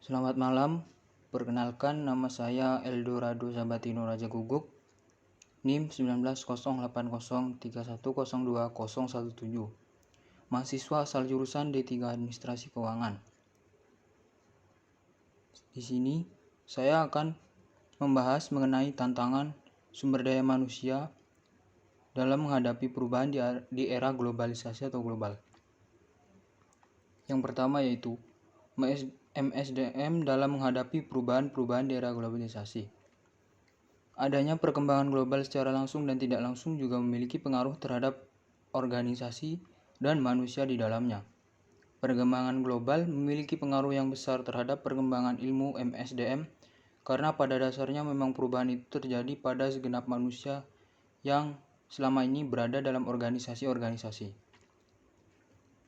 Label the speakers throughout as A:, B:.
A: Selamat malam, perkenalkan nama saya Eldorado Sabatino Raja Guguk, NIM 198030310217, mahasiswa asal jurusan D3 Administrasi Keuangan. Di sini, saya akan membahas mengenai tantangan sumber daya manusia dalam menghadapi perubahan di era globalisasi atau global. Yang pertama yaitu MSDM dalam menghadapi perubahan di era globalisasi. Adanya perkembangan global secara langsung dan tidak langsung juga memiliki pengaruh terhadap organisasi dan manusia di dalamnya. Perkembangan global memiliki pengaruh yang besar terhadap perkembangan ilmu MSDM karena pada dasarnya memang perubahan itu terjadi pada segenap manusia yang selama ini berada dalam organisasi-organisasi.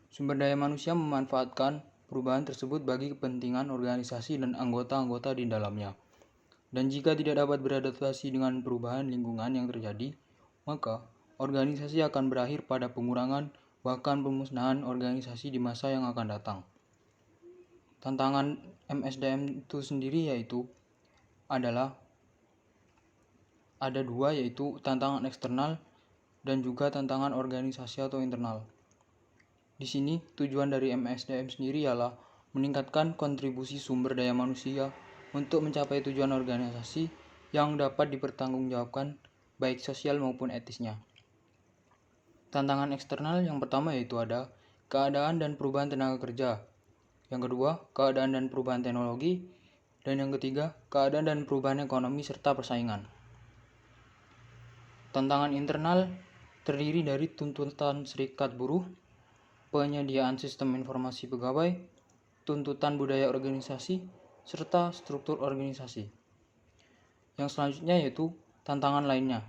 A: Sumber daya manusia memanfaatkan perubahan tersebut bagi kepentingan organisasi dan anggota-anggota di dalamnya. Dan jika tidak dapat beradaptasi dengan perubahan lingkungan yang terjadi, maka organisasi akan berakhir pada pengurangan bahkan pemusnahan organisasi di masa yang akan datang. Tantangan MSDM itu sendiri adalah ada dua, yaitu tantangan eksternal dan juga tantangan organisasi atau internal. Di sini tujuan dari MSDM sendiri ialah meningkatkan kontribusi sumber daya manusia untuk mencapai tujuan organisasi yang dapat dipertanggungjawabkan baik sosial maupun etisnya. Tantangan eksternal yang pertama yaitu ada keadaan dan perubahan tenaga kerja. Yang kedua, keadaan dan perubahan teknologi. Dan yang ketiga, keadaan dan perubahan ekonomi serta persaingan. Tantangan internal terdiri dari tuntutan serikat buruh, penyediaan sistem informasi pegawai, tuntutan budaya organisasi, serta struktur organisasi. Yang selanjutnya yaitu tantangan lainnya.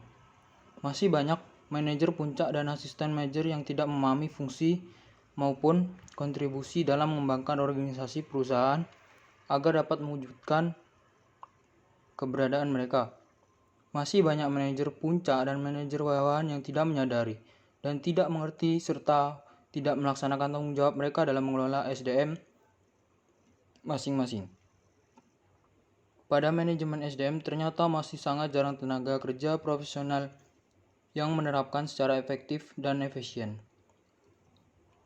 A: Masih banyak manajer puncak dan asisten manajer yang tidak memahami fungsi maupun kontribusi dalam mengembangkan organisasi perusahaan agar dapat mewujudkan keberadaan mereka. Masih banyak manajer puncak dan manajer bawahan yang tidak menyadari dan tidak mengerti serta tidak melaksanakan tanggung jawab mereka dalam mengelola SDM masing-masing. Pada manajemen SDM ternyata masih sangat jarang tenaga kerja profesional yang menerapkan secara efektif dan efisien.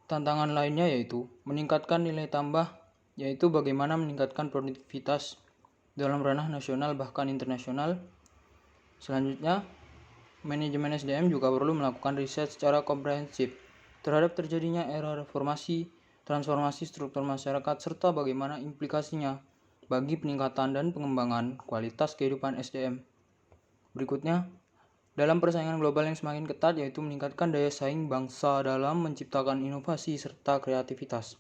A: Tantangan lainnya yaitu meningkatkan nilai tambah, yaitu bagaimana meningkatkan produktivitas dalam ranah nasional bahkan internasional. Selanjutnya, manajemen SDM juga perlu melakukan riset secara komprehensif terhadap terjadinya era reformasi, transformasi struktur masyarakat, serta bagaimana implikasinya bagi peningkatan dan pengembangan kualitas kehidupan SDM. Berikutnya, dalam persaingan global yang semakin ketat yaitu meningkatkan daya saing bangsa dalam menciptakan inovasi serta kreativitas.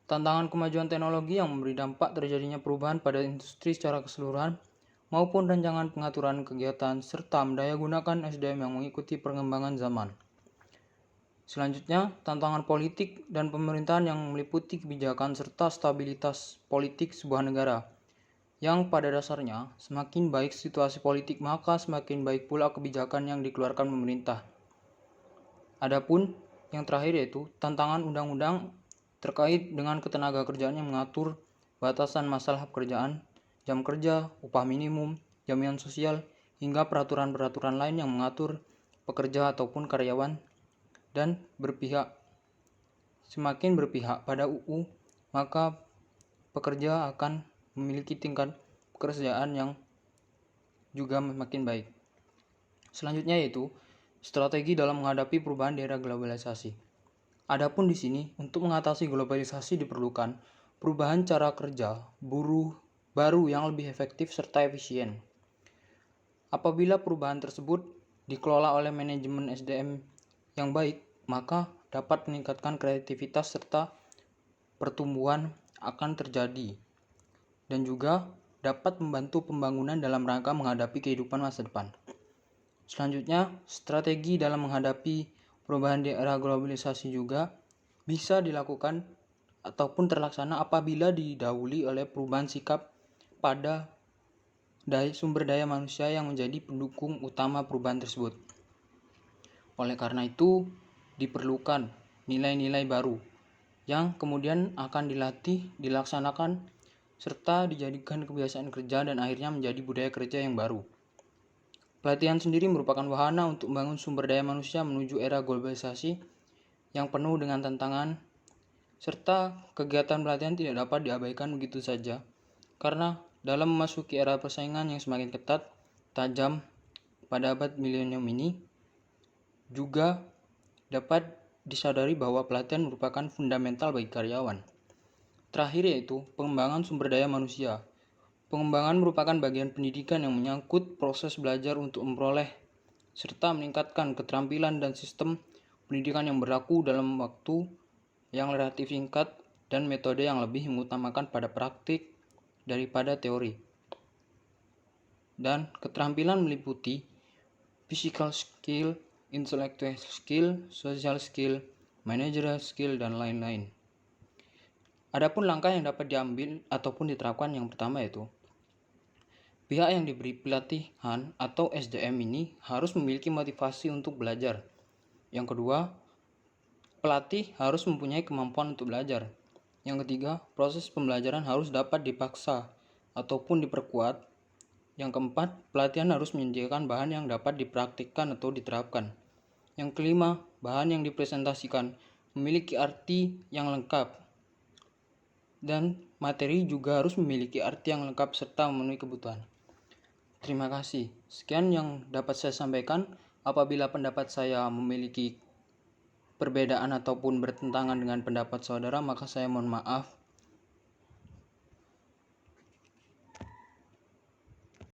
A: Tantangan kemajuan teknologi yang memberi dampak terjadinya perubahan pada industri secara keseluruhan maupun rancangan pengaturan kegiatan serta mendaya gunakan SDM yang mengikuti perkembangan zaman. Selanjutnya, tantangan politik dan pemerintahan yang meliputi kebijakan serta stabilitas politik sebuah negara. Yang pada dasarnya, semakin baik situasi politik maka semakin baik pula kebijakan yang dikeluarkan pemerintah. Adapun yang terakhir yaitu tantangan undang-undang terkait dengan ketenaga kerjaan yang mengatur batasan masalah pekerjaan, jam kerja, upah minimum, jaminan sosial, hingga peraturan-peraturan lain yang mengatur pekerja ataupun karyawan dan semakin berpihak pada UU, maka pekerja akan memiliki tingkat pekerjaan yang juga semakin baik. Selanjutnya yaitu strategi dalam menghadapi perubahan di era globalisasi. Adapun di sini untuk mengatasi globalisasi diperlukan perubahan cara kerja buruh baru yang lebih efektif serta efisien. Apabila perubahan tersebut dikelola oleh manajemen SDM yang baik, maka dapat meningkatkan kreativitas serta pertumbuhan akan terjadi dan juga dapat membantu pembangunan dalam rangka menghadapi kehidupan masa depan. Selanjutnya, strategi dalam menghadapi perubahan di era globalisasi juga bisa dilakukan ataupun terlaksana apabila didahului oleh perubahan sikap pada sumber daya manusia yang menjadi pendukung utama perubahan tersebut. Oleh karena itu, diperlukan nilai-nilai baru yang kemudian akan dilatih, dilaksanakan, serta dijadikan kebiasaan kerja dan akhirnya menjadi budaya kerja yang baru. Pelatihan sendiri merupakan wahana untuk membangun sumber daya manusia menuju era globalisasi yang penuh dengan tantangan, serta kegiatan pelatihan tidak dapat diabaikan begitu saja, karena dalam memasuki era persaingan yang semakin ketat, tajam pada abad milenium ini, juga dapat disadari bahwa pelatihan merupakan fundamental bagi karyawan. Terakhir yaitu pengembangan sumber daya manusia. Pengembangan merupakan bagian pendidikan yang menyangkut proses belajar untuk memperoleh serta meningkatkan keterampilan dan sistem pendidikan yang berlaku dalam waktu yang relatif singkat dan metode yang lebih mengutamakan pada praktik daripada teori. Dan keterampilan meliputi physical skill, intellectual skill, social skill, managerial skill, dan lain-lain. Adapun langkah yang dapat diambil ataupun diterapkan yang pertama yaitu pihak yang diberi pelatihan atau SDM ini harus memiliki motivasi untuk belajar. Yang kedua, pelatih harus mempunyai kemampuan untuk belajar. Yang ketiga, proses pembelajaran harus dapat dipaksa ataupun diperkuat. Yang keempat, pelatihan harus menyediakan bahan yang dapat dipraktikkan atau diterapkan. Yang kelima, bahan yang dipresentasikan memiliki arti yang lengkap. Dan materi juga harus memiliki arti yang lengkap serta memenuhi kebutuhan. Terima kasih. Sekian yang dapat saya sampaikan. Apabila pendapat saya memiliki perbedaan ataupun bertentangan dengan pendapat saudara, maka saya mohon maaf.